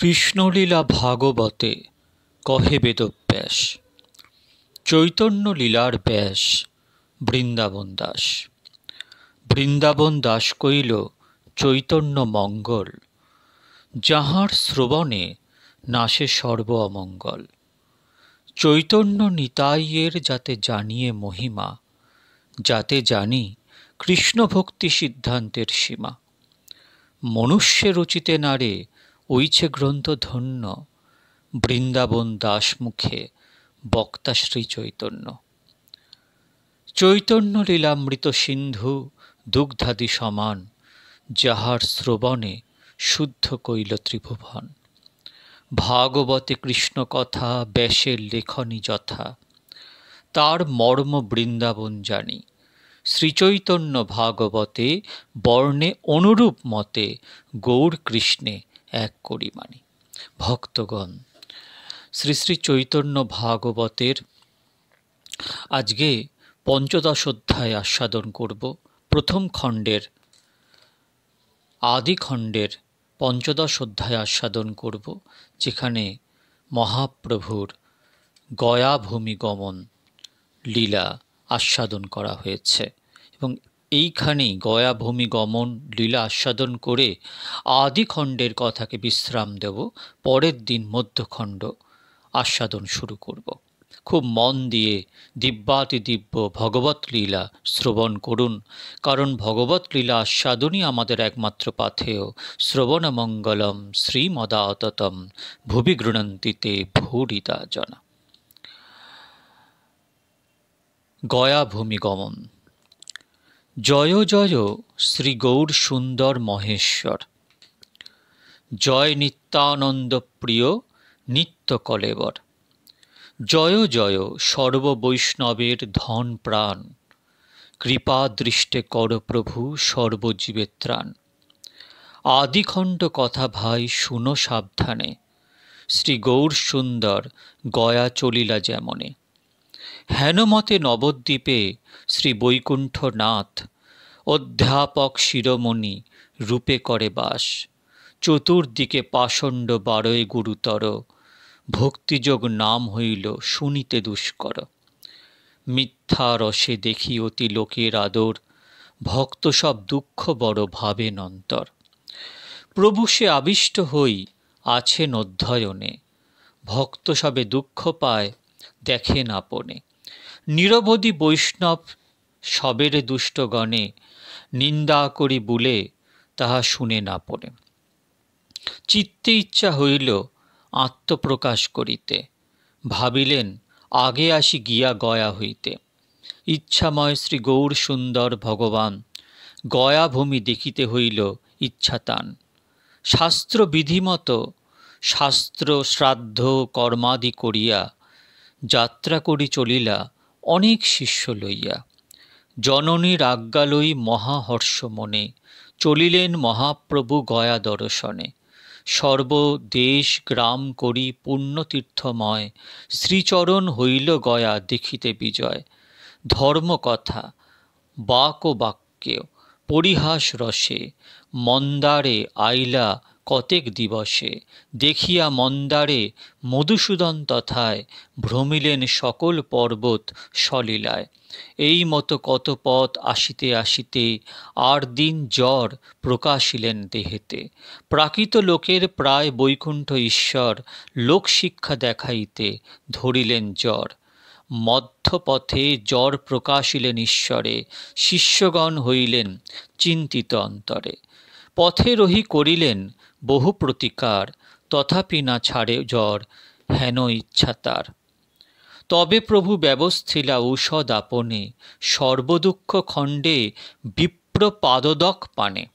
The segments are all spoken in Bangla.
কৃষ্ণলীলা ভাগবতে কহে বেদব্যাস। চৈতন্য লীলার ব্যাস বৃন্দাবন দাস। বৃন্দাবন দাস কইল চৈতন্য মঙ্গল, যাহার শ্রবণে নাশে সর্ব অমঙ্গল। চৈতন্য নিতাইয়ের যাতে জানিয়ে মহিমা, যাতে জানি কৃষ্ণ ভক্তি সিদ্ধান্তের সীমা। মনুষ্যে রচিতে নারে ওইছে গ্রন্থ ধন্য, বৃন্দাবন দাস মুখে বক্তা শ্রী চৈতন্য। চৈতন্য লীলামৃত সিন্ধু দুগ্ধাদি সমান, যাহার শ্রবণে শুদ্ধ কইল ত্রিভুবন। ভাগবতে কৃষ্ণ কথা ব্যাসের লেখনী যথা, তার মর্ম বৃন্দাবন জানি। শ্রীচৈতন্য ভাগবতে বর্ণে অনুরূপ মতে গৌর কৃষ্ণে এক করি মানি। ভক্তগণ, শ্রী শ্রী চৈতন্য ভাগবতের আজকে পঞ্চদশ অধ্যায় আস্বাদন করব। প্রথম খণ্ডের আদি খণ্ডের পঞ্চদশ অধ্যায় আস্বাদন করব, যেখানে মহাপ্রভুর গয়া ভূমি গমন লীলা আস্বাদন করা হয়েছে। এবং এইখানেই গয়া ভূমি গমন লীলা আস্বাদন করে আদি খণ্ডের কথাকে বিশ্রাম দেব। পরের দিন মধ্যখণ্ড আস্বাদন শুরু করব। খুব মন দিয়ে দিব্যাতি দিব্য ভগবত লীলা শ্রবণ করুন, কারণ ভগবত লীলা আস্বাদনই আমাদের একমাত্র পাথেয়। শ্রবণ মঙ্গলম শ্রীমদাততম ভুবি গৃণন্তিতে ভূরিদা জনা। গয়া ভূমি গমন। জয় জয় শ্রী গৌর সুন্দর মহেশ্বর, জয় নিত্যানন্দ প্রিয় নিত্য কলেবর। জয় জয় সর্ববৈষ্ণবের ধন প্রাণ, কৃপা দৃষ্টে কর প্রভু সর্বজীবের ত্রাণ। আদিখণ্ড কথা ভাই শুনো সাবধানে, শ্রী গৌর সুন্দর গয়া চলিলা যেমনে। হেনমতে নবদ্বীপে শ্রী বৈকুণ্ঠনাথ, অধ্যাপক শিরোমণি রূপে করে বাস। চতুর্দিকে পাষণ্ড বারয় গুরুতর, ভক্তিযোগ নাম হইল শুনিতে দুষ্কর। মিথ্যা রসে দেখি অতি লোকের আদর, ভক্ত সব দুঃখ বড় ভাবেন অন্তর। প্রভু সে আবিষ্ট হই আছেন অধ্যয়নে, ভক্ত সবে দুঃখ পায় দেখেন আপনে। নিরবধি বৈষ্ণব সবের দুষ্টগণে, নিন্দা করি বুলে তাহা শুনে না পড়ে। চিত্তে ইচ্ছা হইল আত্মপ্রকাশ করিতে, ভাবিলেন আগে আসি গিয়া গয়া হইতে। ইচ্ছাময় শ্রী গৌর সুন্দর ভগবান, গয়া ভূমি দেখিতে হইল ইচ্ছা তান। শাস্ত্র বিধিমত শাস্ত্র শ্রাদ্ধ কর্মাদি করিয়া, যাত্রা করি চলিলা অনেক শিষ্য লইয়া। জননীর আজ্ঞা লই মহাহর্ষ মনে, চলিলেন মহাপ্রভু গয়া দর্শনে। সর্বদেশ গ্রাম করি পুণ্যতীর্থময়, শ্রীচরণ হইল গয়া দেখিতে বিজয়। ধর্মকথা বাক ও বাক্যে পরিহাস রসে, মন্দারে আইলা কতেক দিবসে। দেখিয়া মন্দারে মধুসূদন তথায়, ভ্রমিলেন সকল পর্বত সলীলায়। এই মতো কত পথ আসিতে আসিতে, আর দিন জ্বর প্রকাশিলেন দেহেতে। প্রাকৃত লোকের প্রায় বৈকুণ্ঠ ঈশ্বর, লোকশিক্ষা দেখাইতে ধরিলেন জ্বর। মধ্যপথে জ্বর প্রকাশিলেন ঈশ্বরে, শিষ্যগণ হইলেন চিন্তিত অন্তরে। পথে রহি করিলেন বহু প্রতিকার, তথাপি না ছাড়ে জ্বর হেন ইচ্ছা তার। তবে প্রভু ব্যবস্থিলা ঔষধ আপনে, সর্বদুঃখ খণ্ডে বিপ্র পাদদক পানে।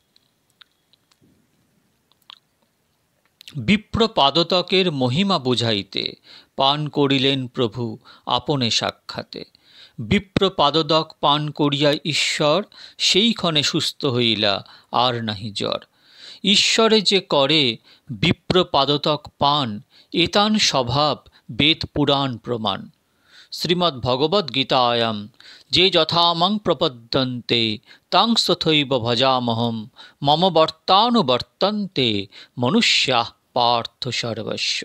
বিপ্র পাদতকের মহিমা বুঝাইতে, পান করিলেন প্রভু আপনে সাক্ষাতে। বিপ্র পাদদক পান করিয়া ঈশ্বর, সেইক্ষণে সুস্থ হইলা আর নাহি জ্বর। ঈশ্বরে যে করে বিপ্র পাদতক পান, এতান স্বভাব বেদ পুরাণ প্রমাণ। শ্রীমদ্ ভগবদ্ গীতায়াম যে যথামাং প্রপদ্যন্তে, তাং তথৈব ভজামহম, মম বর্তানুবর্তন্তে মনুষ্যাঃ পার্থ সর্বস্ব।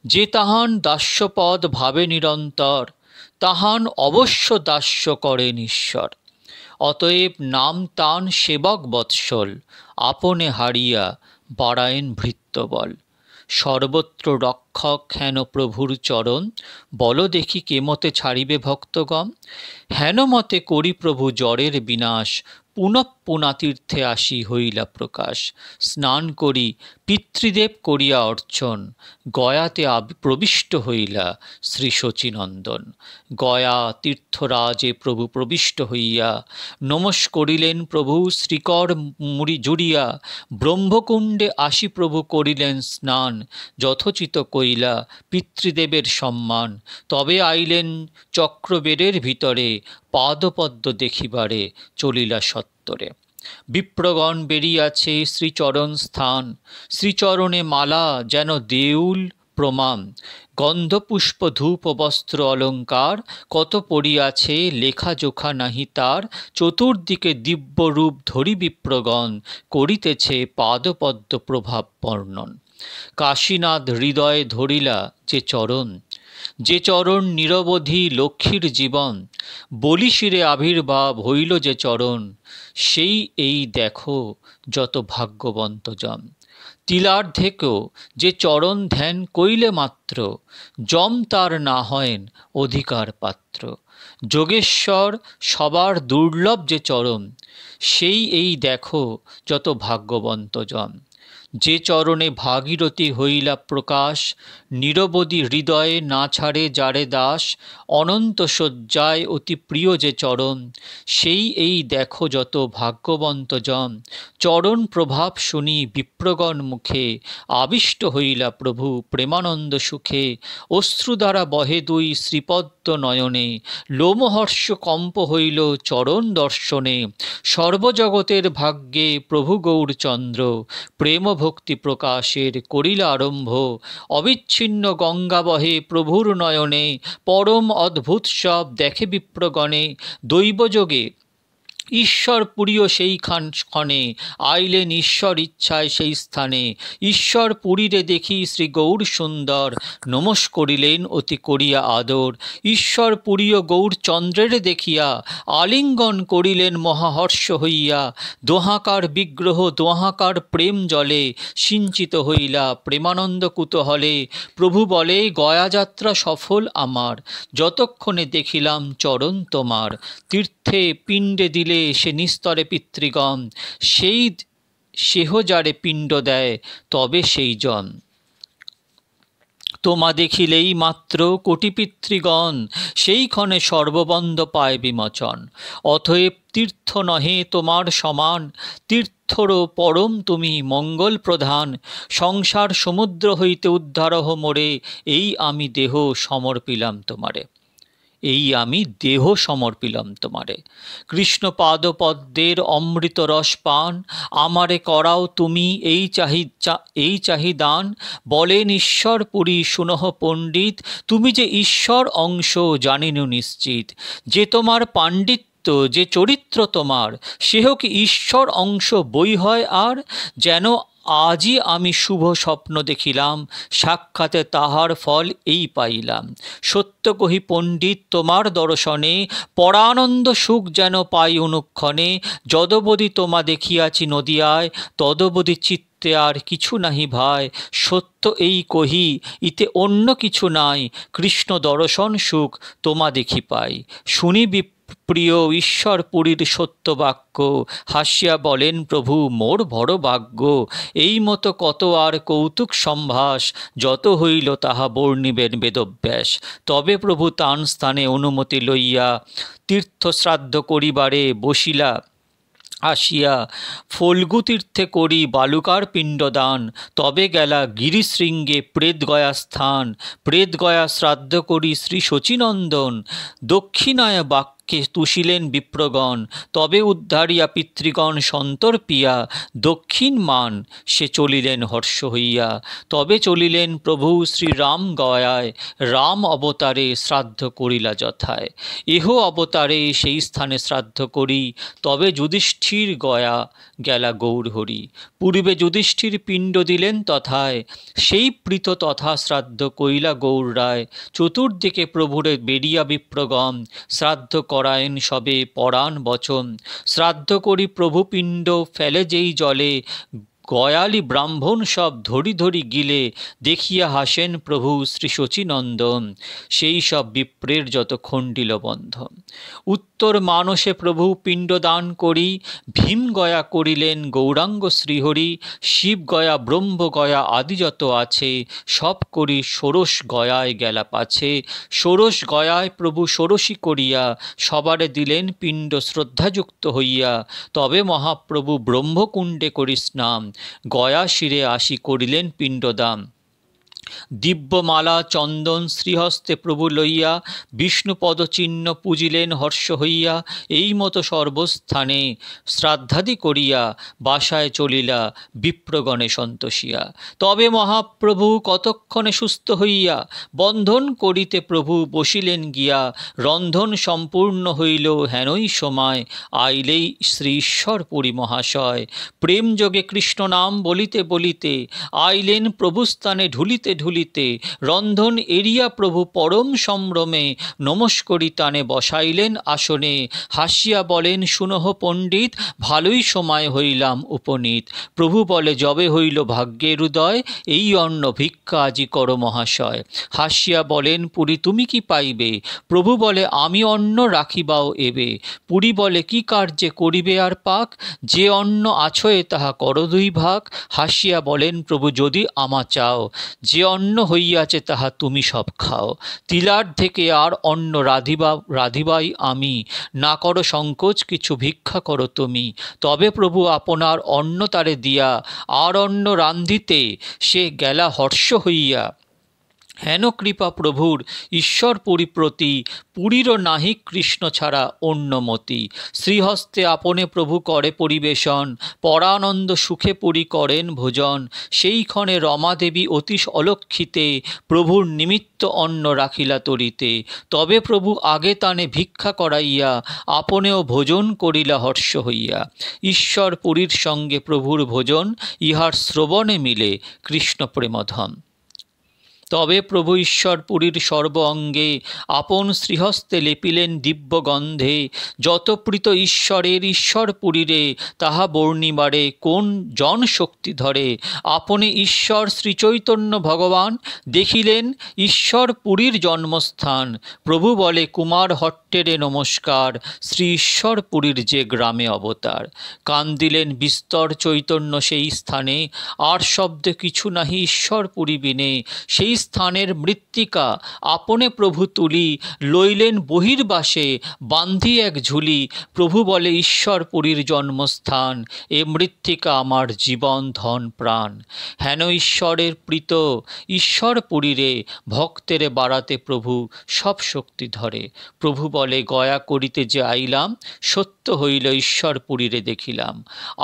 যে তাহান দাস্যপদ ভাবে নিরন্তর, তাহান অবশ্য দাস্য করেন ঈশ্বর। অতএব নাম তান সেবক বৎসল, আপনে হারিয়া বাড়ায়েন ভৃত্যবল। সর্বত্র রক্ষক হেন প্রভুর চরণ, বল দেখি কেমতে ছাড়িবে ভক্তগণ। হেন মতে করি প্রভু জ্বরের বিনাশ, পুনঃ পুনাতীর্থে আসি হইলা প্রকাশ। স্নান করি পিতৃদেব করিয়া অর্চন, গয়াতে প্রবিষ্ট হইলা শ্রী শচীনন্দন। গয়া তীর্থরাজে প্রভু প্রবিষ্ট হইয়া, নমস্ করিলেন প্রভু শ্রীকর মুড়ি জুড়িয়া। ব্রহ্মকুণ্ডে আসি প্রভু করিলেন স্নান, যথোচিত কইলা পিতৃদেবের সম্মান। তবে আইলেন চক্রবেড়ের ভিতরে, পাদপদ্ম দেখিবারে চলিলা সত্তরে। বিপ্রগণ বেরিয়াছে শ্রীচরণ স্থান, শ্রীচরণে মালা যেন দেউল প্রমাণ। গন্ধপুষ্প ধূপ বস্ত্র অলঙ্কার, কত পড়িয়াছে লেখা জোখা নাহি তার। চতুর্দিকে দিব্য রূপ ধরি বিপ্রগণ, করিতেছে পাদপদ্ম প্রভাব বর্ণন। কাশীনাথ হৃদয়ে ধরিলা যে চরণ, যে চরণ নিরবধি লক্ষ্মীর জীবন। বলি শিরে আবির্ভাব হইল যে চরণ, সেই এই দেখো যত ভাগ্যবন্ত জন। তিলার্ধেকেও যে চরণ ধ্যান কইলে মাত্র, যম তার না হয়েন অধিকার পাত্র। যোগেশ্বর সবার দুর্লভ যে চরণ, সেই এই দেখো যত ভাগ্যবন্ত জন। যে চরণে ভাগীরথী হইলা প্রকাশ, নিরবধি হৃদয়ে না ছাড়ে যারে দাস। অনন্ত শয্যায় অতি প্রিয় যে চরণ, সেই এই দেখো যত ভাগ্যবন্ত জন। চরণ প্রভাব শুনি বিপ্রগণ মুখে, আবিষ্ট হইলা প্রভু প্রেমানন্দ সুখে। অশ্রু দ্বারা বহে দুই শ্রীপদ্ম নয়নে, লোমহর্ষ কম্প হইল চরণ দর্শনে। সর্বজগতের ভাগ্যে প্রভু গৌরচন্দ্র, প্রেম ভক্তি প্রকাশের করিলা আরম্ভ। অবিচ্ছিন্ন গঙ্গা বহে প্রভুর নয়নে, পরম অদ্ভুত সব দেখে বিপ্রগণে। দৈবযোগে ঈশ্বর পুরীও সেই ক্ষণে, আইলেন ঈশ্বর ইচ্ছায় সেই স্থানে। ঈশ্বর পুরীরে দেখি শ্রী গৌর সুন্দর, নমস্ করিলেন অতি করিয়া আদর। ঈশ্বর পুরীয় গৌরচন্দ্রের দেখিয়া, আলিঙ্গন করিলেন মহাহর্ষ হইয়া। দোহাকার বিগ্রহ দোহাকার প্রেম জলে, সিঞ্চিত হইলা প্রেমানন্দ কুতূহলে। প্রভু বলে গয়াযাত্রা সফল আমার, যতক্ষণে দেখিলাম চরণ তোমার। তীর্থে পিণ্ডে দিলে সে নিস্তরে পিতৃগণ, সেই সেহ যারে পিণ্ড দেয় তবে সেই জন। তোমা দেখিলেই মাত্র কোটি পিতৃগণ, সেই ক্ষণে সর্ববন্ধ পায় বিমোচন। অতএব তীর্থ নহে তোমার সমান, তীর্থরও পরম তুমি মঙ্গল প্রধান। সংসার সমুদ্র হইতে উদ্ধারহ মোরে, এই আমি দেহ সমর্পিলাম তোমারে। এই আমি দেহ সমর্পিলাম তোমারে। কৃষ্ণ পাদপদ্মের অমৃত রস পান, আমারে করাও তুমি এই চাহি দান। বলেন ঈশ্বর পুরী শুনহ পণ্ডিত, তুমি যে ঈশ্বর অংশ জানিনু নিশ্চিত। যে তোমার পাণ্ডিত্য যে চরিত্র তোমার, সেহ কি ঈশ্বর অংশ বই হয় আর। যেন আজই আমি শুভ স্বপ্ন দেখিলাম, সাক্ষাতে তাহার ফল এই পাইলাম। সত্য কহি পণ্ডিত তোমার দর্শনে, পরানন্দ সুখ যেন পাই অনুক্ষণে। যদবধি তোমা দেখিয়াছি নদিয়ায়, তদবধি চিত্তে আর কিছু নাহি ভাই। সত্য এই কহি ইতে অন্য কিছু নাই, কৃষ্ণ দর্শন সুখ তোমা দেখি পাই। শুনি প্রিয় ঈশ্বর পুরীর সত্য বাক্য, হাসিয়া বলেন প্রভু মোর বড় ভাগ্য। এই মতো কত আর কৌতুক সম্ভাস, যত হইল তাহা বর্ণিবেন বেদব্যাস। তবে প্রভু তান স্থানে অনুমতি লইয়া, তীর্থ শ্রাদ্ধ করিবারে বসিলা আসিয়া। ফল্গু তীর্থে করি বালুকার পিণ্ডদান, তবে গেলা গিরিশৃঙ্গে প্রেতগয়া স্থান। প্রেতগয়া শ্রাদ্ধ করি শ্রী শচীনন্দন, দক্ষিণায় বাক্য কে তুষিলেন বিপ্রগণ, তবে উদ্ধারিয়া পিতৃগণ সন্তর্পিয়া দক্ষিণ মান সে চলিলেন হর্ষ হইয়া। তবে চলিলেন প্রভু শ্রীরাম গয়ায়, রাম অবতারে শ্রাদ্ধ করিলা যথায়। এহ অবতারে সেই স্থানে শ্রাদ্ধ করি, তবে যুধিষ্ঠির গয়া গেলা গৌরহরি। পূর্বে যুধিষ্ঠির পিণ্ড দিলেন তথায়, সেই প্রীত তথা শ্রাদ্ধ কইলা গৌর রায়। চতুর্দিকে প্রভুরে বেরিয়া বিপ্রগণ, শ্রাদ্ধ করায়েন সবে পরাণ বচন। শ্রাদ্ধ করি প্রভু পিণ্ড ফেলে যেই জলে, গয়ালি ব্রাহ্মণ সব ধরি ধরি গিলে। দেখিয়া হাসেন প্রভু শ্রী শচীনন্দন, সেই সব বিপ্রের যত খণ্ডিল বন্ধন। উত্তর মানসে প্রভু পিণ্ডদান করি, ভীম গয়া করিলেন গৌরাঙ্গ শ্রীহরি। শিব গয়া ব্রহ্ম গয়া আদি যত আছে, সব করি ষোড়শ গয়ায় গেলা পাছে। ষোড়শ গয়ায় প্রভু ষোড়শী করিয়া, সবারে দিলেন পিণ্ড শ্রদ্ধাযুক্ত হইয়া। তবে মহাপ্রভু ব্রহ্মকুণ্ডে করি স্নান, গয়া শিরে আসি করিলেন পিণ্ডদান। দিব্যমালা চন্দন শ্রীহস্তে প্রভু লইয়া, বিষ্ণুপদ চিহ্ন পূজিলেন হর্ষ হইয়া। এই মতো সর্বস্থানে শ্রাদ্ধাদি করিয়া, বাসায় চলিলা বিপ্রগণে সন্তোষিয়া। তবে মহাপ্রভু কতক্ষণে সুস্থ হইয়া, বন্ধন করিতে প্রভু বসিলেন গিয়া। রন্ধন সম্পূর্ণ হইল হেনই সময়, আইলেই শ্রী ঈশ্বরপুরী মহাশয়। প্রেম যোগে কৃষ্ণ নাম বলিতে বলিতে, আইলেন প্রভুস্থানে ঢুলিতে ঢুলিতে। রন্ধন এরিয়া প্রভু পরম সম্ভ্রমে, নমস্করি টানে বসাইলেন আসনে। হাসিয়া বলেন শুনহ পণ্ডিত, ভালোই সময় হইলাম উপনীত। প্রভু বলে যবে হইল ভাগ্যের উদয়, এই অন্ন ভিক্ষা আজি কর মহাশয়। হাসিয়া বলেন পুরী তুমি কি পাইবে? প্রভু বলে আমি অন্ন রাখিবাও এবে। পুরী বলে কি কার্যে করিবে আর পাক? যে অন্ন আছয়ে তাহা কর দুই ভাগ। হাসিয়া বলেন প্রভু যদি আমা চাও, যে অন্ন হইয়াছে তাহা তুমি সব খাও। তিলার থেকে আর অন্ন রাধিবাই আমি, না করো সংকোচ কিছু ভিক্ষা করো তুমি। তবে প্রভু আপনার অন্ন তারে দিয়া, আর অন্ন রান্ধিতে সে গেলা হর্ষ হইয়া। হেন কৃপা প্রভুর ঈশ্বর পরিপ্রতি, পুরীরও নাহি কৃষ্ণ ছাড়া অন্যমতি। শ্রীহস্তে আপনে প্রভু করে পরিবেশন, পরানন্দ সুখে পুরী করেন ভোজন। সেইক্ষণে রমাদেবী অতি অলক্ষিতে, প্রভুর নিমিত্ত অন্ন রাখিলা তরিতে। তবে প্রভু আগে তানে ভিক্ষা করাইয়া, আপনেও ভোজন করিলা হর্ষ হইয়া। ঈশ্বর পুরীর সঙ্গে প্রভুর ভোজন, ইহার শ্রবণে মিলে কৃষ্ণ প্রেমধন। তবে প্রভু ঈশ্বর পুরীর সর্ব অঙ্গে, আপন শ্রীহস্তে লেপিলেন দিব্য গন্ধে। যত প্রীত ঈশ্বরের ঈশ্বর পুরীরে, তাহা বর্ণিবারে কোন জন শক্তি ধরে। আপনি ঈশ্বর শ্রীচৈতন্য ভগবান, দেখিলেন ঈশ্বর পুরীর জন্মস্থান। প্রভু বলে কুমার হট্টেরে নমস্কার, শ্রী ঈশ্বর পুরীর যে গ্রামে অবতার। কান্দিলেন বিস্তর চৈতন্য সেই স্থানে, আর শব্দে কিছু নাহি ঈশ্বর পুরী বিনে। সেই স্থানের মৃত্তিকা আপনে প্রভু তুলি, লইলেন বহির্বাসে বান্ধি এক ঝুলি। প্রভু বলে ঈশ্বর পুরীর জন্মস্থান, এ মৃত্তিকা আমার জীবন ধন প্রাণ। হেন ঈশ্বরের প্রীত ঈশ্বর পুরীরে, ভক্তেরে বাড়াতে প্রভু সব শক্তি ধরে। প্রভু বলে গয়া করিতে যে আইলাম, সত্য হইল ঈশ্বর পুরীরে দেখিলাম।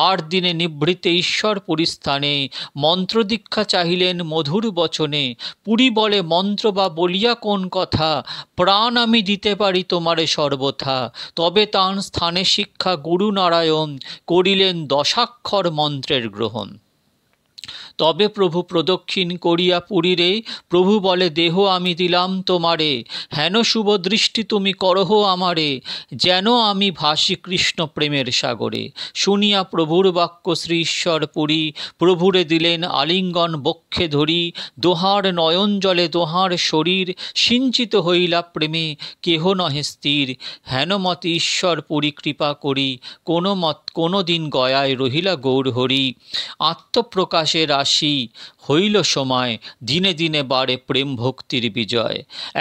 আর দিনে নিভৃতে ঈশ্বর পুরী স্থানে, মন্ত্র দীক্ষা চাহিলেন মধুর বচনে। পুরী বলে মন্ত্র বা বলিয়া কোন কথা, প্রাণ আমি দিতে পারি তোমারে সর্বথা। তবে তান স্থানে শিক্ষা গুরু নারায়ণ, করিলেন দশাক্ষর মন্ত্রের গ্রহণ। তবে প্রভু প্রদক্ষিণ করিয়া পুরীরে, প্রভু বলে দেহ আমি দিলাম তোমারে। হেন শুভ দৃষ্টি তুমি করহ আমারে, যেন আমি ভাসি কৃষ্ণ প্রেমের সাগরে। শুনিয়া প্রভুর বাক্য শ্রী ঈশ্বর পুরী, প্রভুরে দিলেন আলিঙ্গন বক্ষে ধরি। দোহার নয়ন জলে দোহার শরীর, সিঞ্চিত হইলা প্রেমে কেহ নহে স্থির। হেন মতে ঈশ্বর পুরী কৃপা করি, কোনো দিন গয়ায় রহিলা গৌর হরি। আত্মপ্রকাশের আসি, হইল সময় দিনে দিনে বাড়ে প্রেম ভক্তির বিজয়।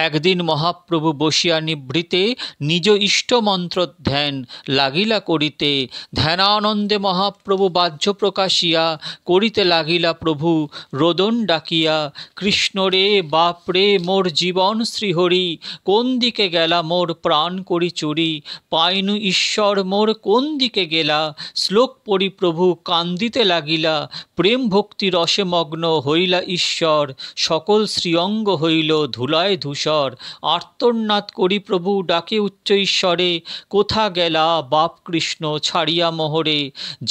একদিন মহাপ্রভু বসিয়া নিভৃতে নিজ ইষ্টমন্ত্র ধ্যান লাগিলা করিতে। ধ্যানানন্দে মহাপ্রভু বাহ্য প্রকাশিয়া করিতে লাগিলা প্রভু রোদন ডাকিয়া। কৃষ্ণ রে বাপরে মোর জীবন শ্রীহরি, কোন দিকে গেলা মোর প্রাণ করি চুরি। পাইনু ঈশ্বর মোর কোন দিকে গেলা, শ্লোক পড়ি প্রভু কান্দিতে লাগিলা। প্রেম ভক্তি রসে মগ্ন হইলা ঈশ্বর, সকল শ্রীঅঙ্গ হইল ধুলায় ধূসর। আর্তনাদ করি প্রভু ডাকে উচ্চ ঈশ্বরে, কোথা গেলা বাপ কৃষ্ণ ছাড়িয়া মোহরে।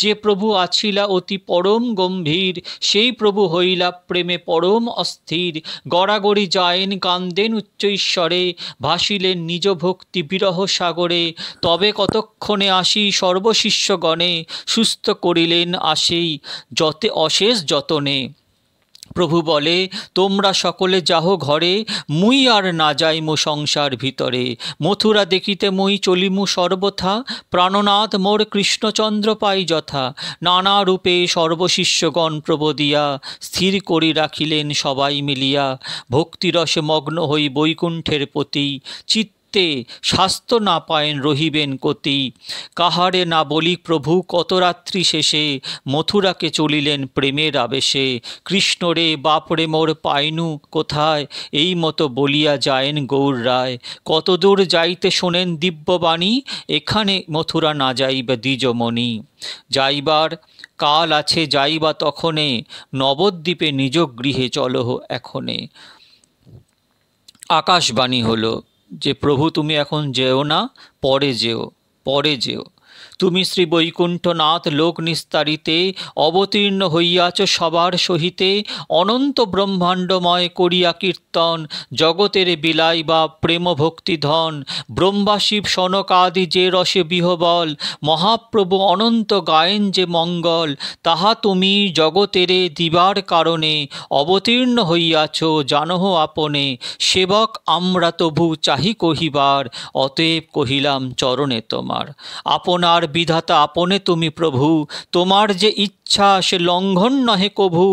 যে প্রভু আছিলা অতি পরম গম্ভীর, সেই প্রভু হইলা প্রেমে পরম অস্থির। গড়াগড়ি যায়েন কান্দেন উচ্চ ঈশ্বরে, ভাসিলেন নিজ ভক্তি বিরহ সাগরে। তবে কতক্ষণে আসি সর্বশিষ্যগণে, সুস্থ করিলেন আসেই যতে অশেষ যতনে। প্রভু বলে তোমরা সকলে যাহ ঘরে, মুই আর না যাইমু সংসার ভিতরে। মথুরা দেখিতে মুই চলিমু সর্বথা, প্রাণনাথ মোর কৃষ্ণচন্দ্র পাই যথা। নানা রূপে সর্বশিষ্যগণ প্রবোদিয়া, স্থির করি রাখিলেন সবাই মিলিয়া। ভক্তিরসে মগ্ন হই বৈকুণ্ঠের পতি, চিত্তে স্বাস্থ্য না পায়েন রহিবেন কতি। কাহারে না বলি প্রভু কত রাত্রি শেষে, মথুরাকে চলিলেন প্রেমের আবেশে। কৃষ্ণ রে বাপরে মোর পাইনু কোথায়, এই মতো বলিয়া যায়েন গৌর রায়। কতদূর যাইতে শোনেন দিব্যবাণী, এখানে মথুরা না যাইবে দ্বিজমণি। যাইবার কাল আছে যাইবা তখনে, নবদ্বীপে নিজ গৃহে চলহ এখনে। আকাশবাণী হলো যে প্রভু তুমি এখন যেও না, পরে যেও, পরে যেও। তুমি শ্রী বৈকুণ্ঠনাথ লোক নিস্তারিতে, অবতীর্ণ হইয়াছ সবার সহিতে। অনন্ত ব্রহ্মাণ্ডময় করিয়া কীর্তন, জগতের বিলাই বা প্রেম ভক্তি ধন। ব্রহ্মা শিব সনকাদি যে রসে বিহবল, মহাপ্রভু অনন্ত গায়েন যে মঙ্গল। তাহা তুমি জগতেরে দিবার কারণে, অবতীর্ণ হইয়াছ জানহ আপনে। সেবক আমরা তবু চাহি কহিবার, অতএব কহিলাম চরণে তোমার। আপনার বিধাতা আপনে তুমি প্রভু, তোমার যে ইচ্ছা সে লঙ্ঘন নহে কভু।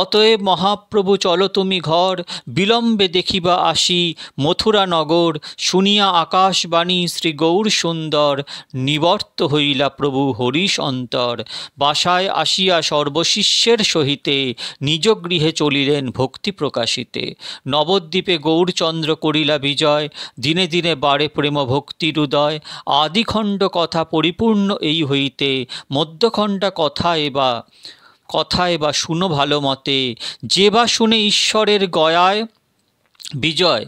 অতএব মহাপ্রভু চলো তুমি ঘর, বিলম্বে দেখিবা আসি মথুরা নগর। শুনিয়া আকাশবাণী শ্রী গৌর সুন্দর, নিবর্ত হইলা প্রভু হরিশ অন্তর। বাসায় আসিয়া সর্বশিষ্যের সহিতে, নিজ গৃহে চলিলেন ভক্তি প্রকাশিতে। নবদ্বীপে গৌরচন্দ্র করিলা বিজয়, দিনে দিনে বাড়ে প্রেম ভক্তির উদয়। আদিখণ্ড কথা পরিপূর্ণ এই হইতে, মধ্যখণ্ডা কথায় বা শুনো ভালো মতে। যে বা শুনে ঈশ্বরের গয়ায় বিজয়,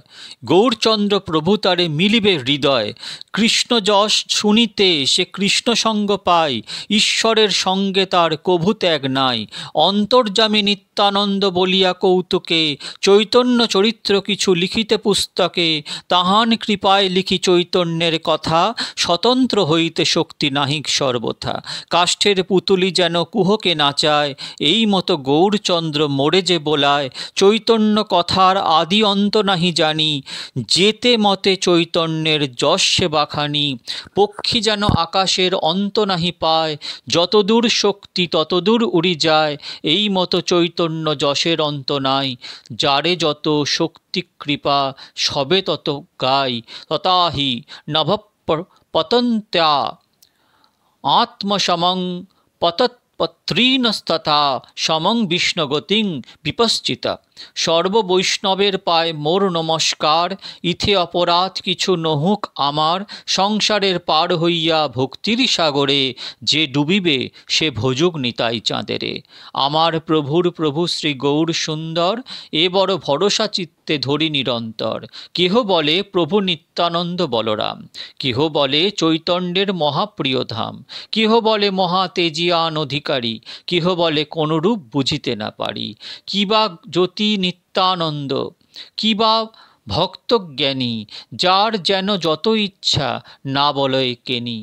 গৌরচন্দ্র প্রভু তারে মিলিবে হৃদয়। কৃষ্ণ যশ শুনিতে সে কৃষ্ণ সঙ্গ পায়, ঈশ্বরের সঙ্গে তার কভু ত্যাগ নাই। অন্তর্যামী নিত্যানন্দ বলিয়া কৌতুকে, চৈতন্য চরিত্র কিছু লিখিতে পুস্তকে। তাহান কৃপায় লিখি চৈতন্যের কথা, স্বতন্ত্র হইতে শক্তি নাহিক সর্বথা। কাষ্ঠের পুতুলি যেন কুহকে নাচায়, এই মতো গৌরচন্দ্র মোরে যে বোলায়। চৈতন্য কথার আদি অন্ত নাহি জানি, যেতে মতে চৈতন্যের যশ সে বাখানি। পক্ষী যেন আকাশের অন্ত নাহি পায়, যতদূর শক্তি ততদূর উড়ি যায়। এই মতো চৈতন্য যশের অন্ত নাই, যারে যত শক্তি কৃপা সবে তত গাই। তথাহি নভ পতন্ত্যা আত্মসমং পতৎপত্রীনস্তথা, সমং বিষ্ণুগতিং বিপশ্চিতা। সর্ববৈষ্ণবের পায় মোর নমস্কার, ইথে অপরাধ কিছু নহুক আমার। সংসারের পার হইয়া ভক্তির সাগরে, যে ডুবিবে সে ভোজুক নিতাই চাঁদেরে। আমার প্রভুর প্রভু শ্রী গৌর সুন্দর, এ বড় ভরসা চিত্তে ধরি নিরন্তর। কেহ বলে প্রভু নিত্যানন্দ বলরাম, কেহ বলে চৈতন্যের মহাপ্রিয় ধাম। কেহ বলে মহা তেজিয়ান অধিকারী, কেহ বলে কোনরূপ বুঝিতে না পারি। কিবা জ্যোতি নিত্যানন্দ, কিবা ভক্তজ্ঞানী, যার যেন যত ইচ্ছা না বলয় কেনি।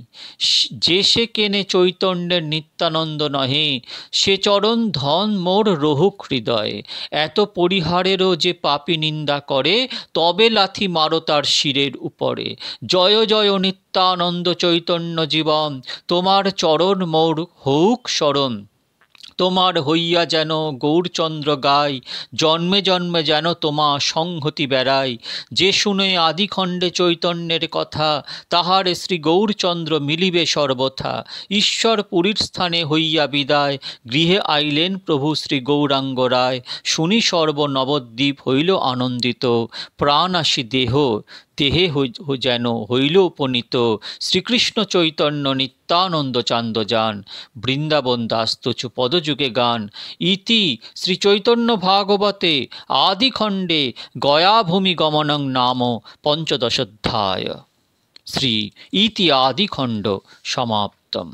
যে সে কেনে চৈতন্যের নিত্যানন্দ নহে, সে চরণ ধন মোর রহুক হৃদয়ে। এত পরিহারেরও যে পাপী নিন্দা করে, তবে লাথি মারো তার শিরের উপরে। জয় জয় নিত্যানন্দ চৈতন্য জীবন, তোমার চরণ মোর হউক শরণ। তোমার হইয়া যেন গৌরচন্দ্র গায়, জন্মে জন্মে যেন তোমা সংহতি বেড়ায়। যে শুনে আদিখণ্ডে চৈতন্যের কথা, তাহারে শ্রী গৌরচন্দ্র মিলিবে সর্বথা। ঈশ্বর পুরীর স্থানে হইয়া বিদায়, গৃহে আইলেন প্রভু শ্রী গৌরাঙ্গ রায়। শুনি সর্ব নবদ্বীপ হইল আনন্দিত, প্রাণ আসি দেহে যেন হইল উপনীত। শ্রীকৃষ্ণ চৈতন্য নিত্যানন্দ চান্দ যান, বৃন্দাবন দাস্তচু পদযুগে গান। ইতি শ্রী চৈতন্য ভাগবতে আদিখণ্ডে গয়াভূমি গমনং নাম পঞ্চদশোধ্যায়। শ্রী ইতি আদিখণ্ড সমাপ্তম।